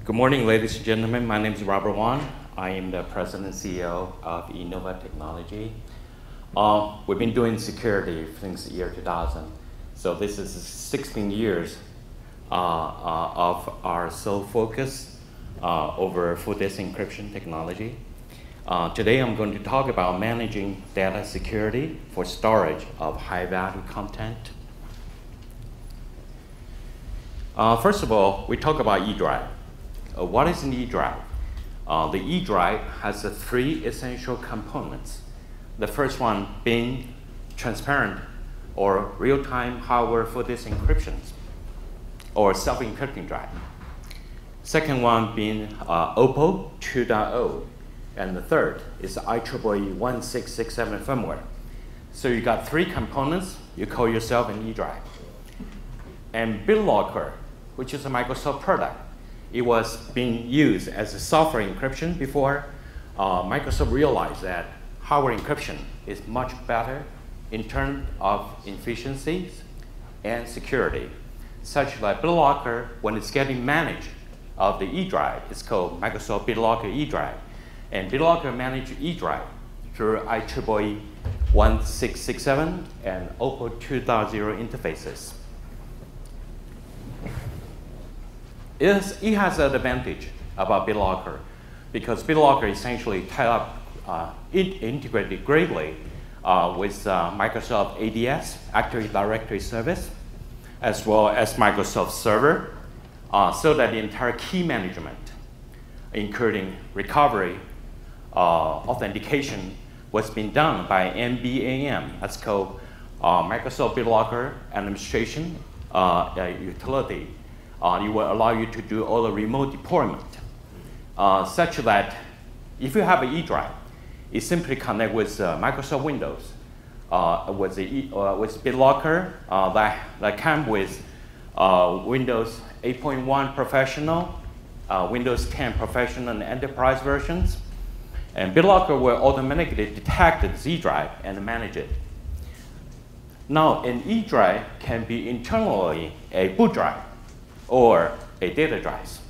Good morning, ladies and gentlemen. My name is Robert Wann. I am the president and CEO of Enova Technology. We've been doing security since the year 2000. So this is 16 years of our sole focus over full disk encryption technology. Today I'm going to talk about managing data security for storage of high-value content. First of all, we talk about eDrive. What is an eDrive? The eDrive has three essential components. The first one being transparent or real-time hardware full disk encryption or self-encrypting drive. Second one being OPPO 2.0. And the third is IEEE 1667 firmware. So you got three components. You call yourself an eDrive. And BitLocker, which is a Microsoft product, it was being used as a software encryption before. Microsoft realized that hardware encryption is much better in terms of efficiencies and security, such that BitLocker, when it's getting managed of the eDrive, it's called Microsoft BitLocker eDrive. And BitLocker managed eDrive through IEEE 1667 and OPPO 2.0 interfaces. It has an advantage about BitLocker because BitLocker essentially tied up, integrated greatly with Microsoft ADS, Active Directory Service, as well as Microsoft Server, so that the entire key management, including recovery, authentication, was being done by MBAM. That's called Microsoft BitLocker Administration Utility. It will allow you to do all the remote deployment, such that if you have an eDrive, it simply connect with Microsoft Windows, with BitLocker that comes with Windows 8.1 Professional, Windows 10 Professional and Enterprise versions. And BitLocker will automatically detect the eDrive and manage it. Now, an eDrive can be internally a boot drive or a data drive.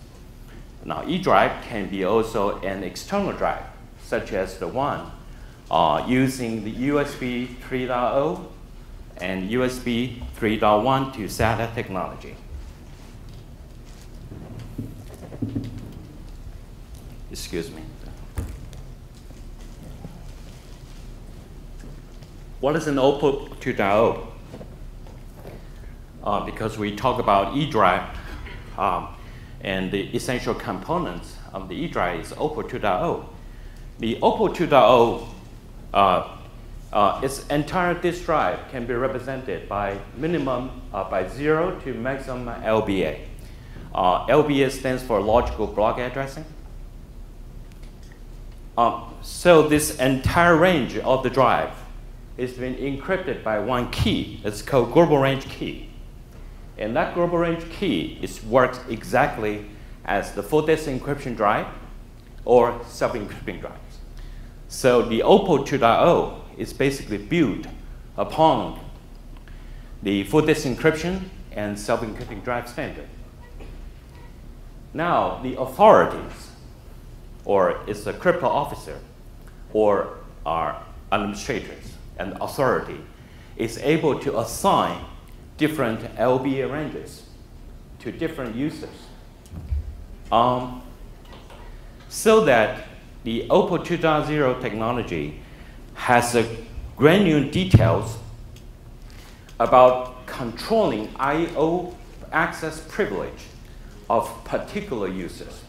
Now, eDrive can be also an external drive, such as the one using the USB 3.0 and USB 3.1 to SATA technology. Excuse me. What is an OPPO 2.0? Because we talk about eDrive, and the essential components of the eDrive is OPPO 2.0. The OPPO 2.0, its entire disk drive can be represented by minimum, by 0 to maximum LBA. LBA stands for logical block addressing. So this entire range of the drive is been encrypted by one key. It's called global range key. And that global range key works exactly as the full disk encryption drive or self-encrypting drives. So the OPPO 2.0 is basically built upon the full disk encryption and self-encrypting drive standard. Now, the authorities, or it's a crypto officer, or our administrators and authority, is able to assign different LBA ranges to different users. So that the OPPO 2.0 technology has granular details about controlling I/O access privilege of particular users.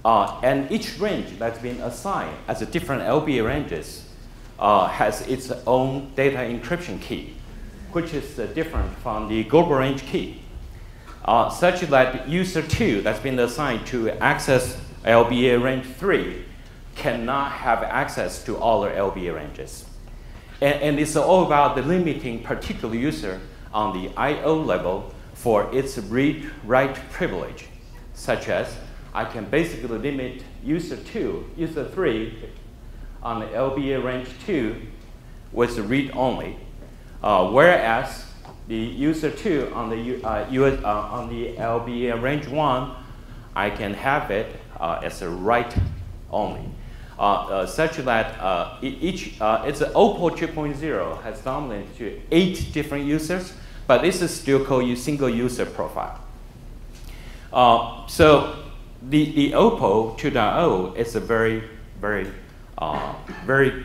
And each range that's been assigned as a different LBA ranges has its own data encryption key, which is different from the global range key, such that user 2 that's been assigned to access LBA range 3 cannot have access to all the LBA ranges. And it's all about the limiting particular user on the I/O level for its read-write privilege, such as I can basically limit user 3 on the LBA range 2 with read only, whereas the user 2 on the LBA range 1, I can have it as a write only, such that it's an Opal 2.0 has dominated to 8 different users, but this is still called a single user profile. So the Opal 2.0 is a very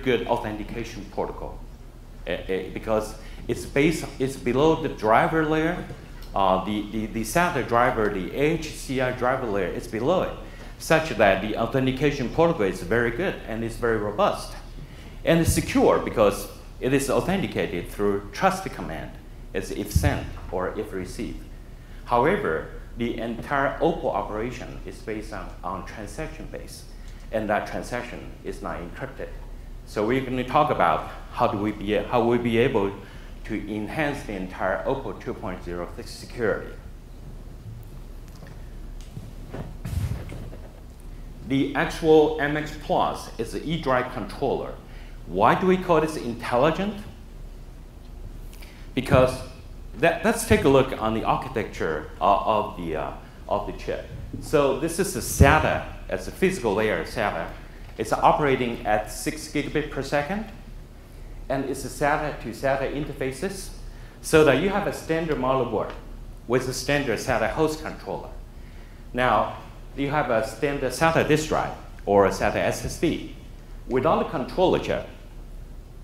good authentication protocol because it's below the driver layer. The SATA driver, the HCI driver layer is below it, such that the authentication protocol is very good and it's very robust. And it's secure because it is authenticated through trust command, as if sent or if received. However, the entire Opal operation is based on transaction base, and that transaction is not encrypted. So we're going to talk about how we be able to enhance the entire Opal 2.0 security. The actual MX Plus is an eDrive controller. Why do we call this intelligent? Because let's take a look on the architecture of the chip. So this is a SATA, as a physical layer SATA. It's operating at 6 gigabit per second, and it's a SATA to SATA interfaces, so that you have a standard motherboard with a standard SATA host controller. Now, you have a standard SATA disk drive or a SATA SSD. Without a controller chip,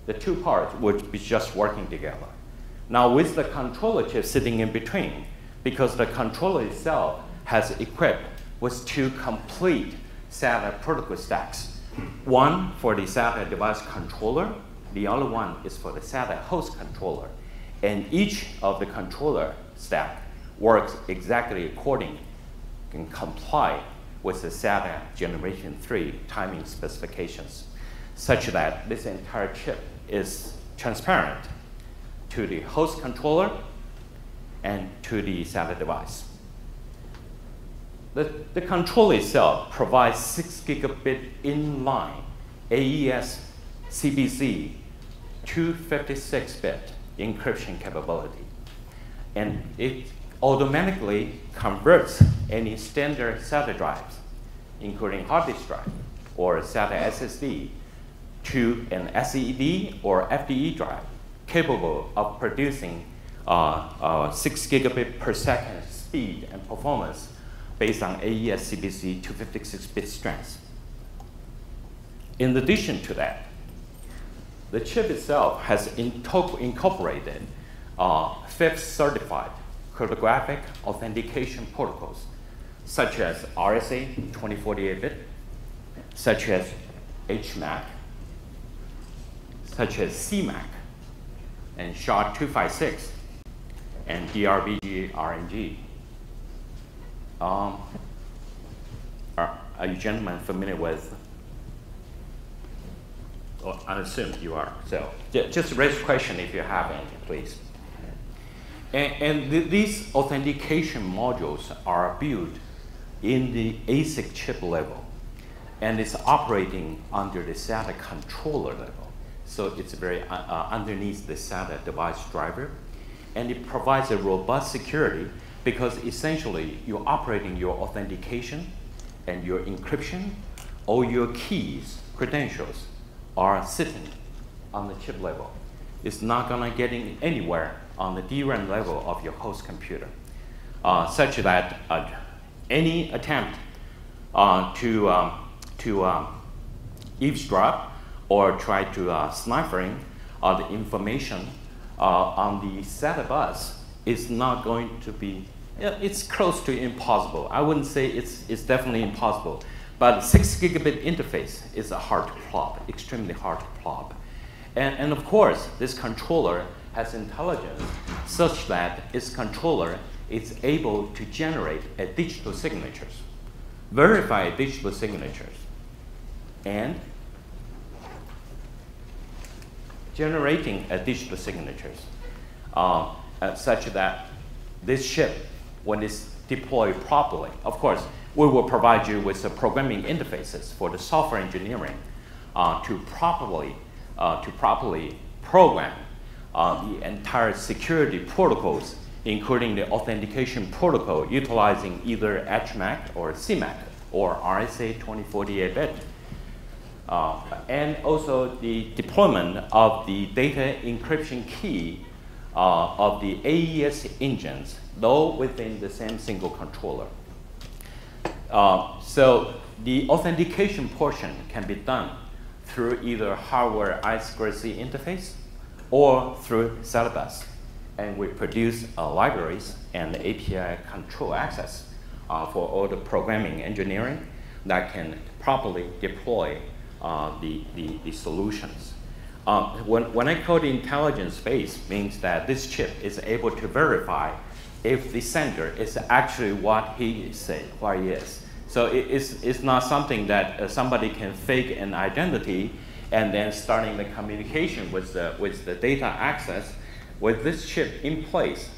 the two parts would be just working together. Now, with the controller chip sitting in between, because the controller itself has equipped with 2 complete SATA protocol stacks. One for the SATA device controller, the other one is for the SATA host controller. And each of the controller stack works exactly according and comply with the SATA Generation 3 timing specifications, such that this entire chip is transparent to the host controller and to the SATA device. The controller itself provides 6 gigabit inline AES CBC 256-bit encryption capability. And it automatically converts any standard SATA drives, including hard disk drive or SATA SSD, to an SED or FDE drive capable of producing 6 gigabit per second speed and performance based on AES CBC 256-bit strength. In addition to that, the chip itself has incorporated 5th certified cryptographic authentication protocols, such as RSA 2048-bit, such as HMAC, such as CMAC, and SHA-256, and DRBG RNG. Are you gentlemen familiar with? Oh, I assume you are. So just raise a question if you have any, please. And these authentication modules are built in the ASIC chip level, and it's operating under the SATA controller level. So it's very underneath the SATA device driver, and it provides a robust security because essentially you're operating your authentication and your encryption, all your keys, credentials are sitting on the chip level. It's not gonna get anywhere on the DRAM level of your host computer, such that any attempt to eavesdrop or try to snifering the information on the SATA bus is not going to be, it's close to impossible. I wouldn't say it's definitely impossible, but 6 gigabit interface is hard to plot, extremely hard to plot. And of course, this controller has intelligence such that its controller is able to generate a digital signatures, verify digital signatures, and generating a digital signatures such that this chip, when it's deployed properly, of course, we will provide you with the programming interfaces for the software engineering to properly program the entire security protocols including the authentication protocol utilizing either HMAC or CMAC or RSA 2048-bit. And also the deployment of the data encryption key of the AES engines, though within the same single controller. So the authentication portion can be done through either hardware I2C interface or through Celibus. And we produce libraries and API control access for all the programming engineering that can properly deploy the solutions. When I call the intelligence base, means that this chip is able to verify if the sender is actually what he is. So it's not something that somebody can fake an identity and then starting the communication with the data access. With this chip in place,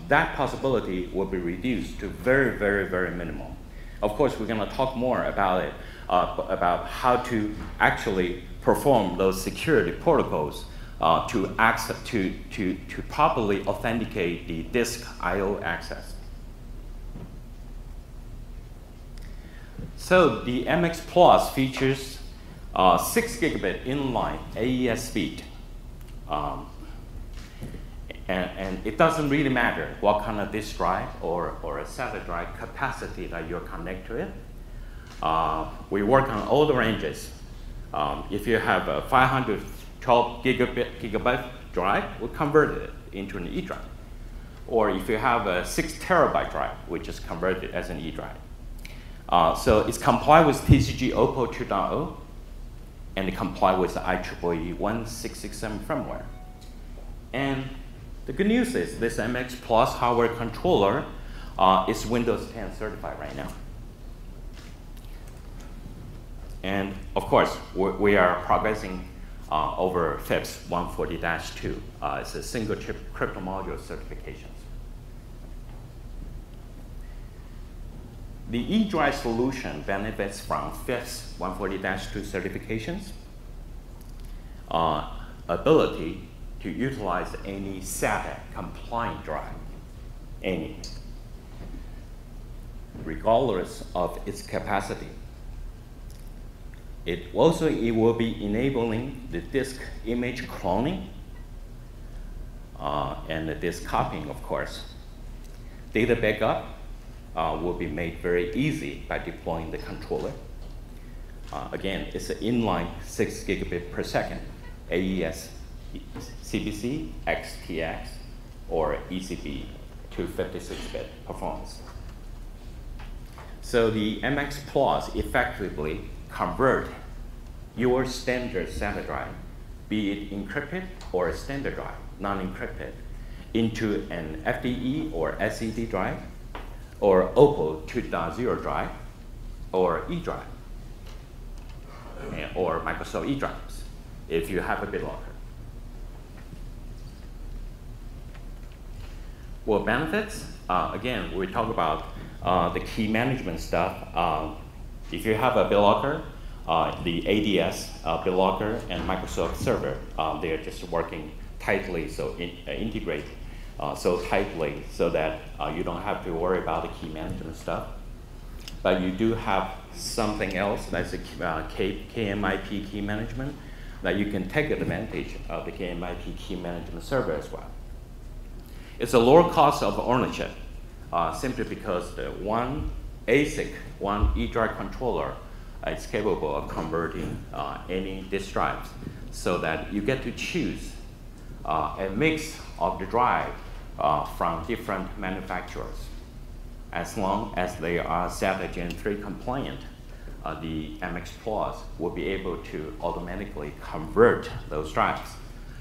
that possibility will be reduced to very, very, very minimal. Of course, we're going to talk more about it, about how to actually perform those security protocols to properly authenticate the disk I/O access. So the MX Plus features 6 gigabit inline AES speed. And it doesn't really matter what kind of disk drive or a SATA drive capacity that you're connected to it. We work on all the ranges. If you have a 512 gigabyte drive, we'll convert it into an eDrive. Or if you have a 6 terabyte drive, we just convert it as an eDrive. So it's compliant with TCG OPPO 2.0, and it complies with the IEEE 1667 firmware. And the good news is this MX Plus hardware controller is Windows 10 certified right now. And of course, we are progressing over FIPS 140-2. It's a single chip crypto module certifications. The eDrive solution benefits from FIPS 140-2 certifications, ability to utilize any SATA compliant drive, any, regardless of its capacity. It will be enabling the disk image cloning and the disk copying, of course. Data backup will be made very easy by deploying the controller. Again, it's an inline 6 gigabit per second AES CPC, XTX, or ECB 256-bit performance. So the MX Plus effectively convert your standard SATA drive, be it encrypted or a standard drive, non-encrypted, into an FDE or SED drive, or OPPO 2.0 drive, or eDrive, or Microsoft eDrives, if you have a BitLocker. Well, benefits, again, we talk about the key management stuff. If you have a BitLocker, the ADS, BitLocker, and Microsoft Server, they are just working tightly, so integrate so tightly so that you don't have to worry about the key management stuff. But you do have something else that's a KMIP key management that you can take advantage of the KMIP key management server as well. It's a lower cost of ownership simply because the one ASIC, one eDrive controller is capable of converting any disk drives so that you get to choose a mix of the drive from different manufacturers. As long as they are SATA Gen 3 compliant, the MX Plus will be able to automatically convert those drives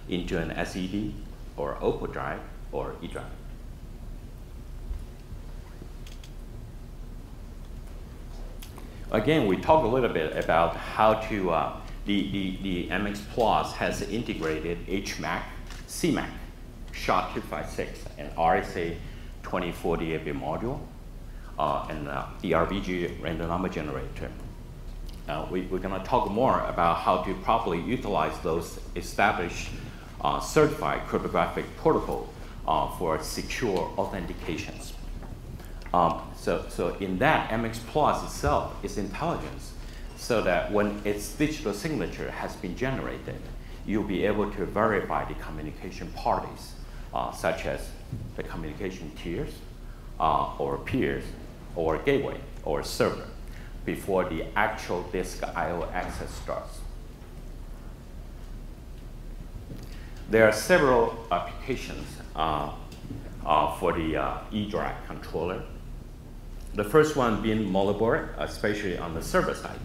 into an SED or OPPO drive or eDrive. Again, we talk a little bit about how to, the MX Plus has integrated HMAC, CMAC, SHA-256, and RSA 2048-bit module, and the RBG random number generator. We're going to talk more about how to properly utilize those established certified cryptographic protocol for secure authentications. So in that, MX Plus itself is intelligence, so that when its digital signature has been generated, you'll be able to verify the communication parties, such as the communication tiers, or peers, or gateway, or server, before the actual disk I/O access starts. There are several applications for the eDrive controller. The first one being motherboard, especially on the server side.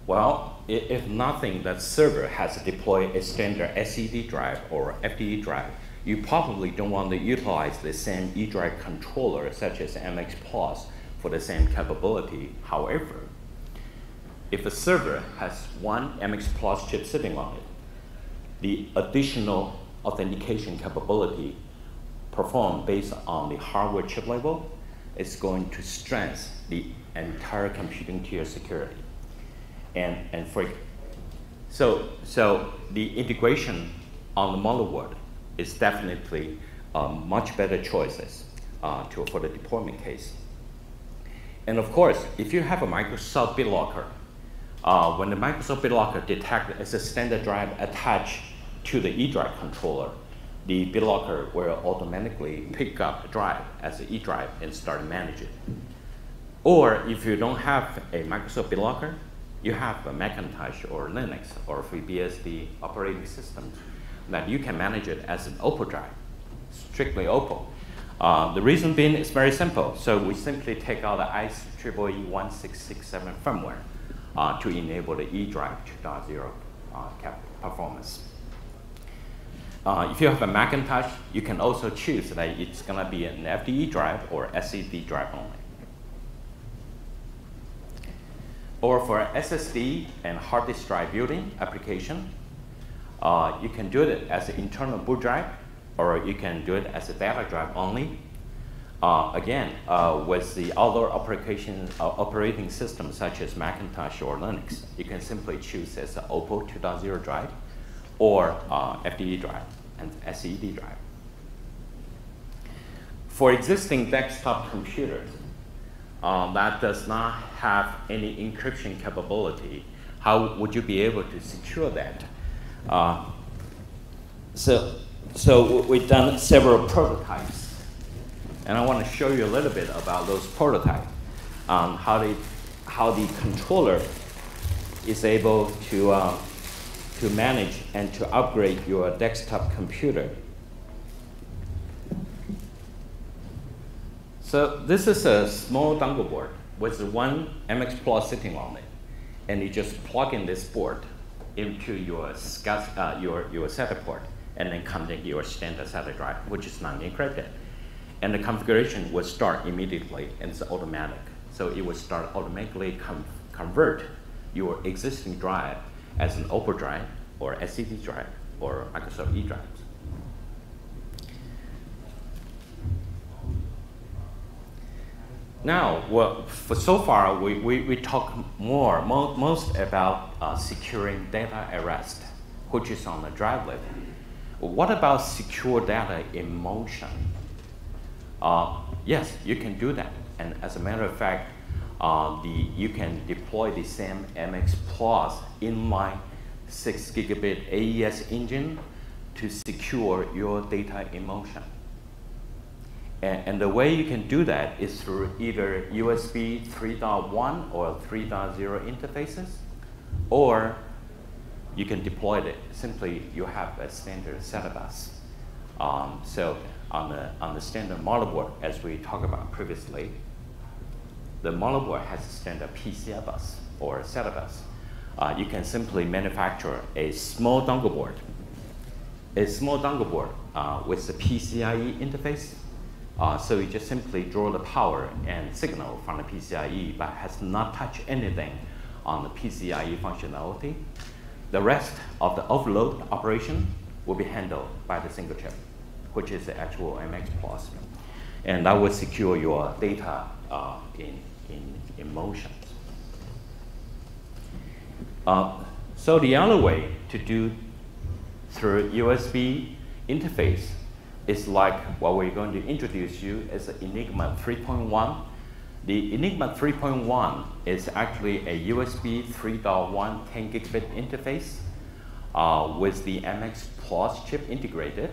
Well, if nothing, that server has deployed a standard SED drive or FDE drive, you probably don't want to utilize the same eDrive controller such as MX Plus for the same capability. However, if a server has one MX Plus chip sitting on it, the additional authentication capability performed based on the hardware chip level is going to strengthen the entire computing tier security. So the integration on the motherboard is definitely much better choices for the deployment case. And of course, if you have a Microsoft BitLocker, when the Microsoft BitLocker detects as a standard drive attached to the eDrive controller, the BitLocker will automatically pick up the drive as an eDrive and start to manage it. Or if you don't have a Microsoft BitLocker, you have a Macintosh or Linux or FreeBSD operating system that you can manage it as an Oppo drive, strictly Oppo. The reason being is very simple. So we simply take out the IEEE 1667 firmware to enable the eDrive 2.0 performance. If you have a Macintosh, you can also choose that it's going to be an FDE drive or SED drive only. Or for SSD and hard disk drive building application, you can do it as an internal boot drive, or you can do it as a data drive only. Again, with the other operating systems such as Macintosh or Linux, you can simply choose as an Oppo 2.0 drive or FDE drive and SED drive. For existing desktop computers that does not have any encryption capability, how would you be able to secure that? So we've done several prototypes, and I want to show you a little bit about those prototypes, how the controller is able to manage and to upgrade your desktop computer. So this is a small dongle board with one MX Plus sitting on it, and you just plug in this board into your SATA port, and then connect your standard SATA drive, which is non-encrypted. And the configuration will start immediately, and it's automatic. So it will start automatically convert your existing drive as an Oppo drive or SED drive or Microsoft eDrives. Now, well, so far, we talk most about securing data at rest, which is on the drive level. What about secure data in motion? Yes, you can do that. And as a matter of fact, you can deploy the same MX Plus inline 6 gigabit AES engine to secure your data in motion. And the way you can do that is through either USB 3.1 or 3.0 interfaces, or you can deploy it. Simply, you have a standard SATA bus. So on the standard motherboard, as we talked about previously, the motherboard has a standard PCI bus or SATA bus. You can simply manufacture a small dongle board. A small dongle board with a PCIe interface. So you just simply draw the power and signal from the PCIe, but has not touched anything on the PCIe functionality. The rest of the offload operation will be handled by the single chip, which is the actual MX Plus. And that will secure your data in motion. So the other way to do through USB interface is like what we're going to introduce you as Enigma 3.1. The Enigma 3.1 is actually a USB 3.1 10 gigabit interface with the MX Plus chip integrated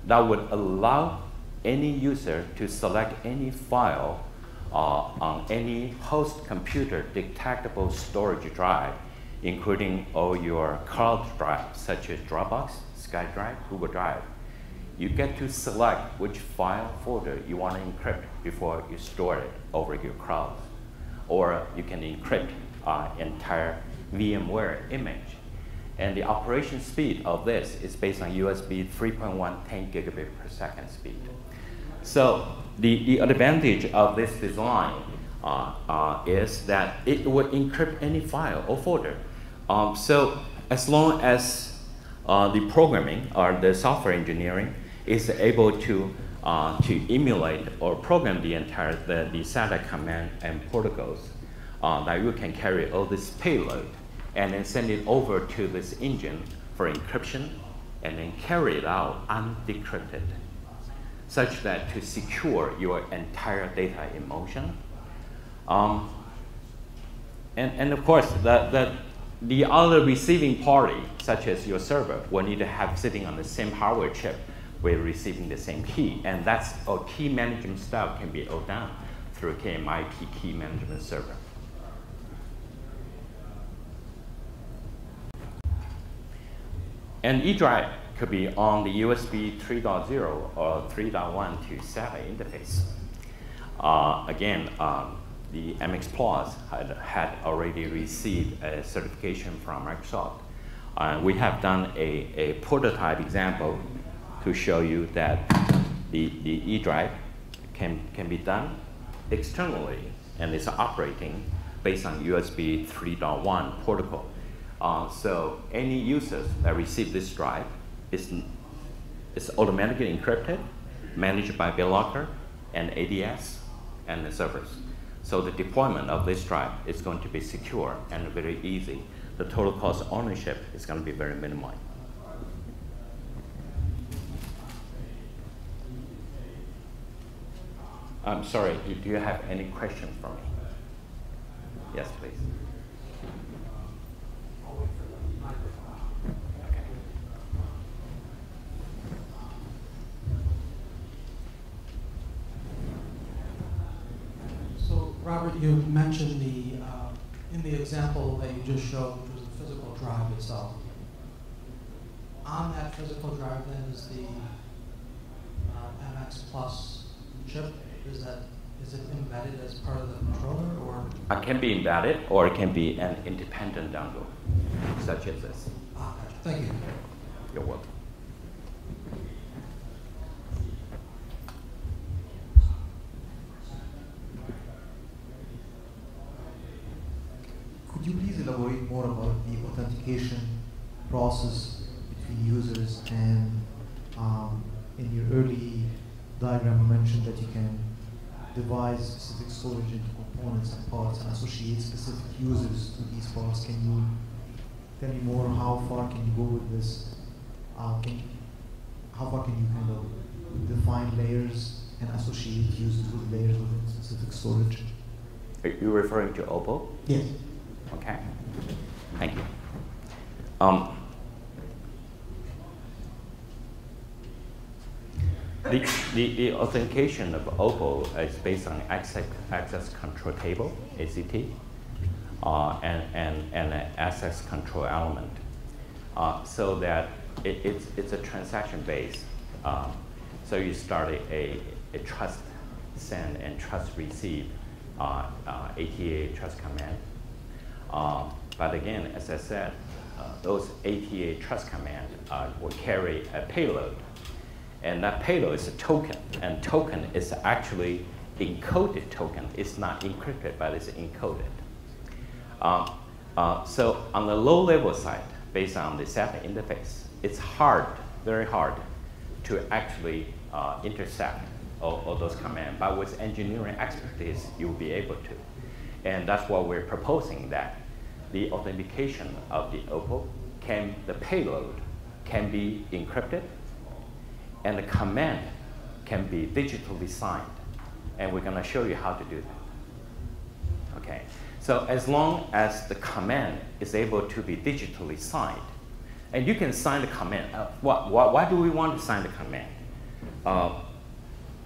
that would allow any user to select any file on any host computer detectable storage drive, including all your cloud drives such as Dropbox, SkyDrive, Google Drive. You get to select which file folder you want to encrypt before you store it over your cloud. Or you can encrypt entire VMware image. And the operation speed of this is based on USB 3.1 10 gigabit per second speed. So the advantage of this design is that it would encrypt any file or folder. So as long as the programming or the software engineering is able to emulate or program the entire the SATA command and protocols, that you can carry all this payload and then send it over to this engine for encryption and then carry it out undecrypted, such that to secure your entire data in motion. And of course, the other receiving party, such as your server, will need to have sitting on the same hardware chip with receiving the same key. And that's a key management style can be all done through KMIT key management server. And eDrive could be on the USB 3.0 or 3.1 to SATA interface. Again, the MX Plus had already received a certification from Microsoft. We have done a prototype example to show you that the eDrive can be done externally and is operating based on USB 3.1 protocol. So any users that receive this drive is automatically encrypted, managed by BitLocker and ADS and the servers. So the deployment of this drive is going to be secure and very easy. The total cost of ownership is going to be very minimal. I'm sorry, do you have any questions for me? Yes, please. Robert, you mentioned in the example that you just showed, which was the physical drive itself. On that physical drive, then, is the MX Plus chip. Is it embedded as part of the controller, or? It can be embedded, or it can be an independent dongle, such as this. Gotcha. Thank you. You're welcome. Could you please elaborate more about the authentication process between users, and in your early diagram you mentioned that you can devise specific storage into components and parts and associate specific users to these parts. Can you tell me more? How far can you go with this? How far can you kind of define layers and associate users with layers within specific storage? Are you referring to Oppo? Yes. Okay, thank you. The authentication of Oppo is based on access control table, ACT, and an access control element, so that it's a transaction based. So you start a trust send and trust receive ATA trust command. But again, as I said, those ATA trust commands will carry a payload. And that payload is a token. And token is actually encoded token. It's not encrypted, but it's encoded. So on the low level side, based on the SATA interface, it's hard, very hard, to actually intercept all those commands. But with engineering expertise, you'll be able to. And that's what we're proposing, that the authentication of the OPPO the payload can be encrypted, and the command can be digitally signed. And we're going to show you how to do that. Okay. So as long as the command is able to be digitally signed, and you can sign the command. Why do we want to sign the command?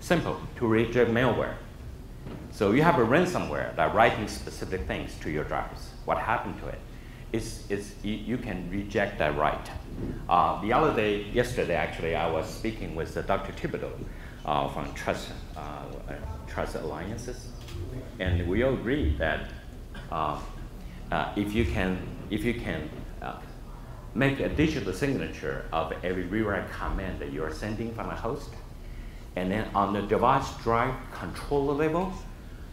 Simple, to reject malware. So you have a ransomware that writing specific things to your drives. What happened to it is you can reject that write. Yesterday actually, I was speaking with Dr. Thibodeau from Trust Alliances, and we all agree that if you can make a digital signature of every rewrite command that you are sending from a host, and then on the device drive controller level,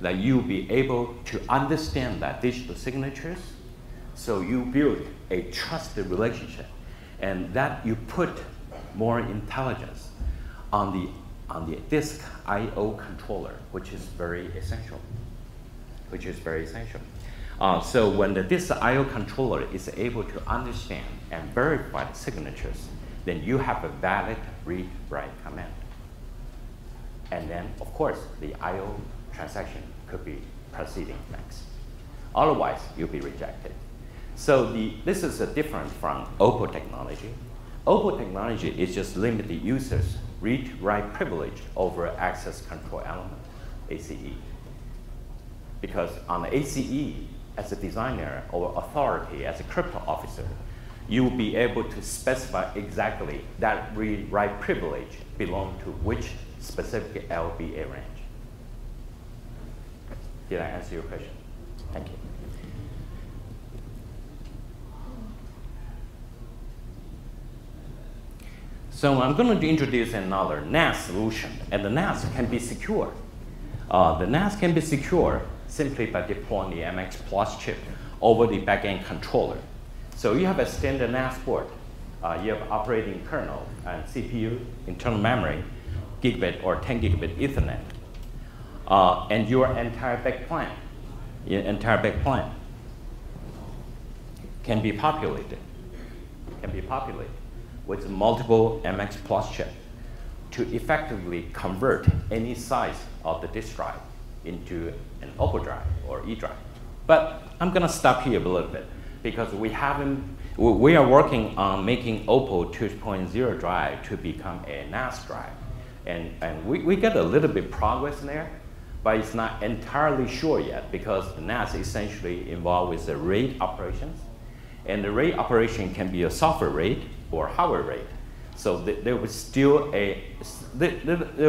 that you'll be able to understand that digital signatures, so you build a trusted relationship, and that you put more intelligence on the disk I/O controller, which is very essential. So when the disk I/O controller is able to understand and verify the signatures, then you have a valid read-write command. And then, of course, the I/O transaction could be proceeding next. Otherwise, you'll be rejected. So this is different from OPPO technology. OPPO technology is just limit the user's read-write privilege over access control element, ACE. Because on the ACE, as a designer or authority, as a crypto officer, you will be able to specify exactly that read-write privilege belong to which specific LBA range. Did I answer your question? Thank you. So I'm going to introduce another NAS solution, and the NAS can be secure. The NAS can be secure simply by deploying the MX Plus chip over the backend controller. So you have a standard NAS board. You have operating kernel and CPU, internal memory, gigabit or 10 gigabit Ethernet, and your entire backplane. Can be populated with multiple MX Plus chip to effectively convert any size of the disk drive into an OPPO drive or eDrive. But I'm going to stop here a little bit because we are working on making OPPO 2.0 drive to become a NAS drive. And we get a little bit progress there, but it's not entirely sure yet because the NAS essentially involved with the RAID operations. And the RAID operation can be a software RAID or hardware RAID. So there will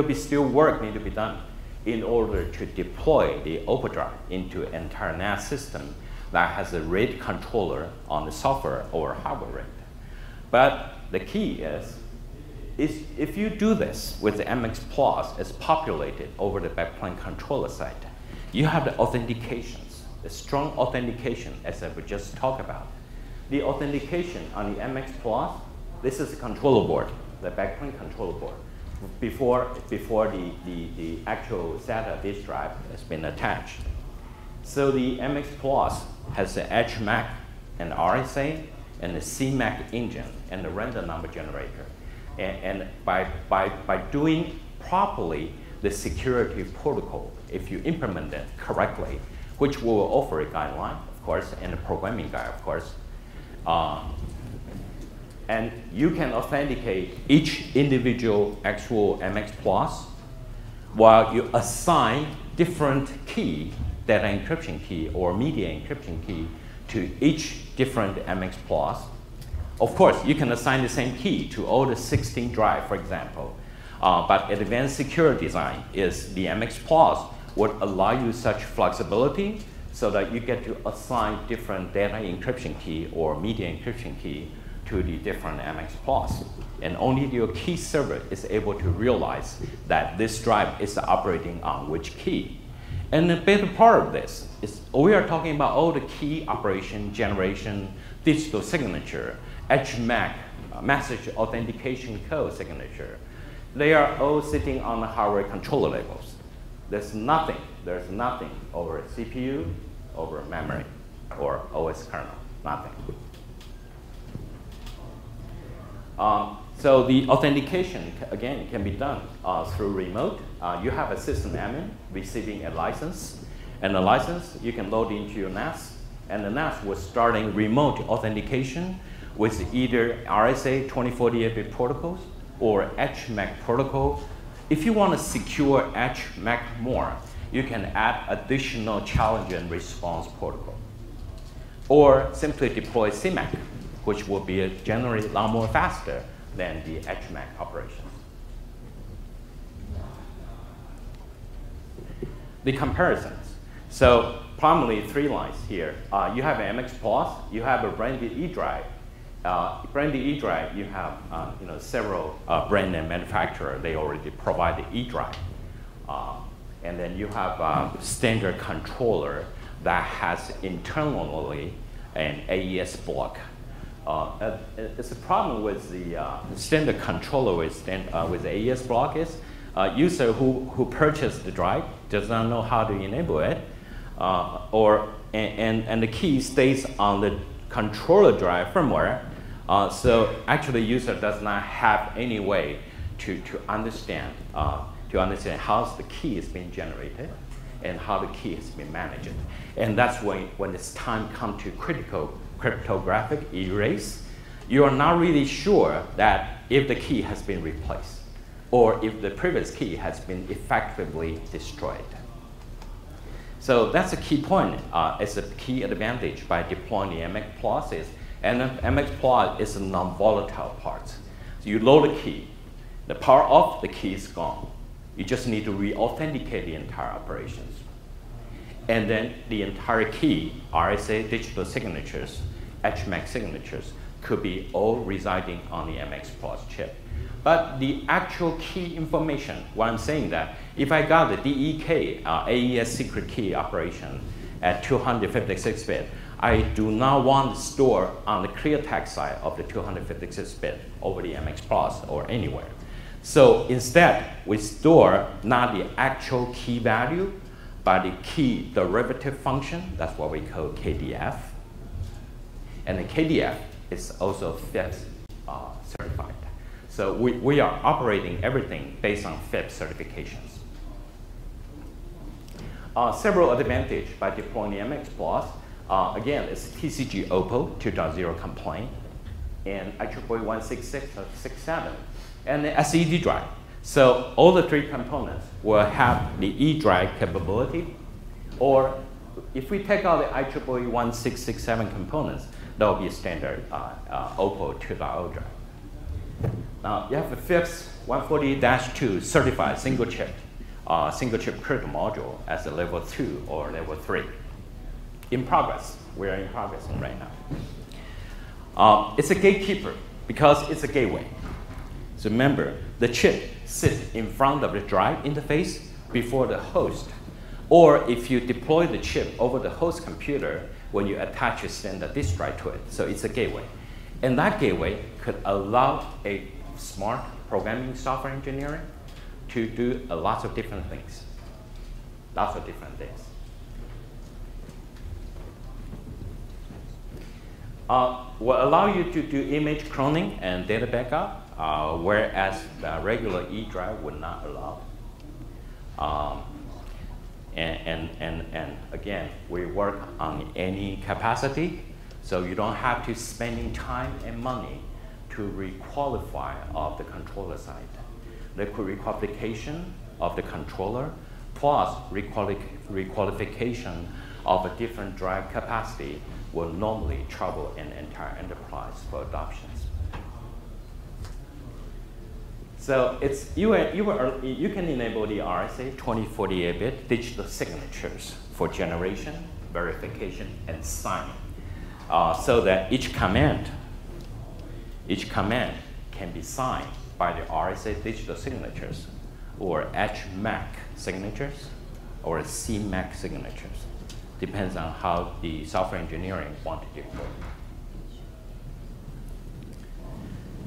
be still work need to be done in order to deploy the OPPO drive into an entire NAS system that has a RAID controller on the software or hardware RAID. But the key is if you do this with the MX Plus as populated over the backplane controller side, you have the authentications, the strong authentication as I would just talk about. The authentication on the MX Plus, this is the controller board, the backplane controller board, before the actual SATA disk drive has been attached. So the MX Plus has the HMAC and RSA and the CMAC engine and the random number generator. And by doing properly the security protocol, if you implement it correctly, which we will offer a guideline, of course, and a programming guide, of course, and you can authenticate each individual actual MX Plus while you assign different key, data encryption key or media encryption key to each different MX Plus. Of course, you can assign the same key to all the 16 drive, for example. But advanced security design is the MX Plus would allow you such flexibility so that you get to assign different data encryption key or media encryption key to the different MX Plus. And only your key server is able to realize that this drive is operating on which key. And the better part of this is we are talking about all the key operation, generation, digital signature, HMAC, message authentication code signature. They are all sitting on the hardware controller levels. There's nothing over CPU, over memory. or OS kernel, nothing. So the authentication, again, can be done through remote. You have a system admin receiving a license, and the license you can load into your NAS, and the NAS was starting remote authentication with either RSA 2048-bit protocols or HMAC protocol. If you want to secure HMAC more, you can add additional challenge and response protocol. Or simply deploy CMAC, which will be generally a lot more faster than the HMAC operations. The comparisons. So primarily 3 lines here. You have an MX Plus, you have a branded eDrive. Branded eDrive, you have several brand name manufacturers, they already provide the eDrive. And then you have a standard controller that has internally an AES block. It's a problem with the standard controller with the AES block is user who purchased the drive does not know how to enable it, and the key stays on the controller drive firmware. So actually, user does not have any way to understand how the key is being generated and how the key is being managed. And that's when it's time come to critical cryptographic erase, you are not really sure that if the key has been replaced or if the previous key has been effectively destroyed. So that's a key point. It's a key advantage by deploying the MX Plus is, and MX Plus is a non-volatile part. So you load the key, the power off, the key is gone. You just need to re-authenticate the entire operations. And then the entire key, RSA digital signatures, HMAC signatures, could be all residing on the MX Plus chip. But the actual key information, what I'm saying that, if I got the DEK, AES secret key operation at 256-bit, I do not want to store on the clear text side of the 256-bit over the MX Plus or anywhere. So instead, we store not the actual key value, but the key derivative function. That's what we call KDF. And the KDF is also FIPS certified. So we are operating everything based on FIPS certifications. Several advantages by deploying the MX Plus. Again, it's TCG OPPO 2.0 compliant, and IEEE 16667, and the eDrive. So all the 3 components will have the eDrive capability, or if we take out the IEEE 16667 components, that will be a standard OPPO 2.0 drive. Now you have the FIPS 148-2 certified single chip critical module as a level 2 or level 3. In progress, we are in progress right now. It's a gatekeeper because it's a gateway. So remember, the chip sits in front of the drive interface before the host. Or if you deploy the chip over the host computer, when you attach a standard disk drive to it. So it's a gateway. And that gateway could allow a smart programming software engineering to do a lot of different things. Lots of different things. Will allow you to do image cloning and data backup, whereas the regular eDrive would not allow. And again, we work on any capacity, so you don't have to spending time and money to requalify of the controller side. The requalification of the controller plus requalification of a different drive capacity will normally trouble an entire enterprise for adoptions. So it's, you can enable the RSA 2048-bit digital signatures for generation, verification, and signing, so that each command can be signed by the RSA digital signatures, or HMAC signatures, or CMAC signatures. Depends on how the software engineering want to deploy.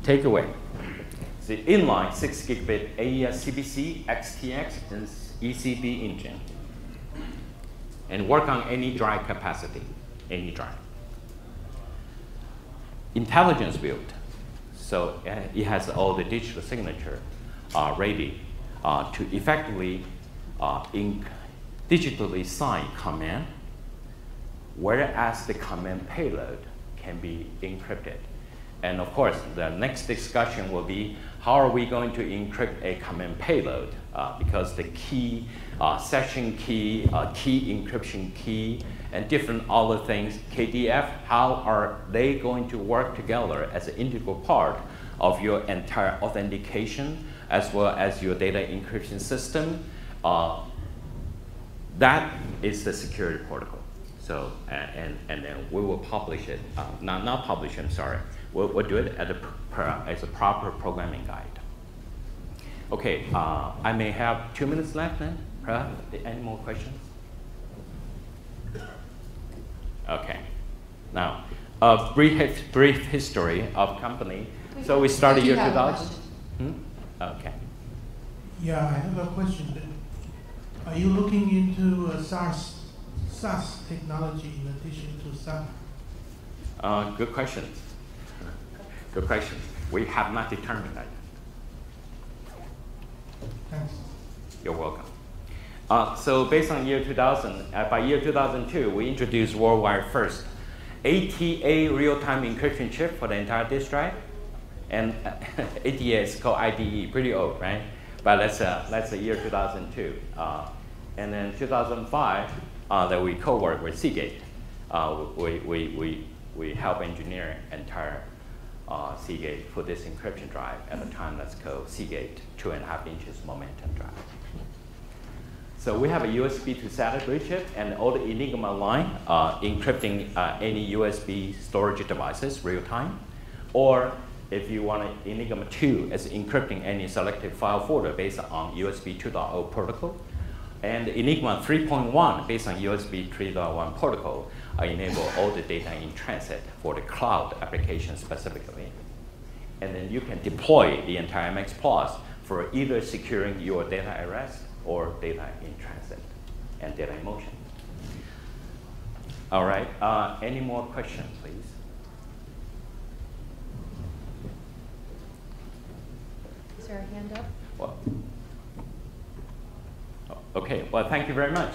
Takeaway. The inline 6 gigabit AES CBC, XTX, and ECB engine. And work on any drive capacity. any drive. Intelligence build. So it has all the digital signature ready to effectively digitally sign command, whereas the command payload can be encrypted. And of course, the next discussion will be how are we going to encrypt a command payload? Because the key, session key, key encryption key, and different other things, KDF, how are they going to work together as an integral part of your entire authentication as well as your data encryption system? That is the security protocol. So, and then we will publish it, not publish, I'm sorry. We'll do it as a proper programming guide. Okay, I may have 2 minutes left then. Any more questions? Okay. Now, a brief history of company. So we started year 2000. Okay. Yeah, I have a question. Are you looking into SaaS technology in addition to SAP? Good question. Good question. We have not determined that. Thanks. You're welcome. So based on year 2000, by year 2002, we introduced worldwide first ATA real-time encryption chip for the entire disk drive. And ATA is called IDE, pretty old, right? But that's the year 2002. And then 2005, that we co-work with Seagate. We help engineer entire Seagate for this encryption drive. At the time, that's called Seagate 2.5 inches momentum drive. So we have a USB to SATA bridge chip and all the Enigma line encrypting any USB storage devices real time. Or if you want Enigma 2, it's encrypting any selected file folder based on USB 2.0 protocol. And Enigma 3.1, based on USB 3.1 protocol, enable all the data in transit for the cloud application specifically. And then you can deploy the entire MX Plus for either securing your data at rest or data in transit and data in motion. All right, any more questions, please? Is there a hand up? Well, okay, well, thank you very much.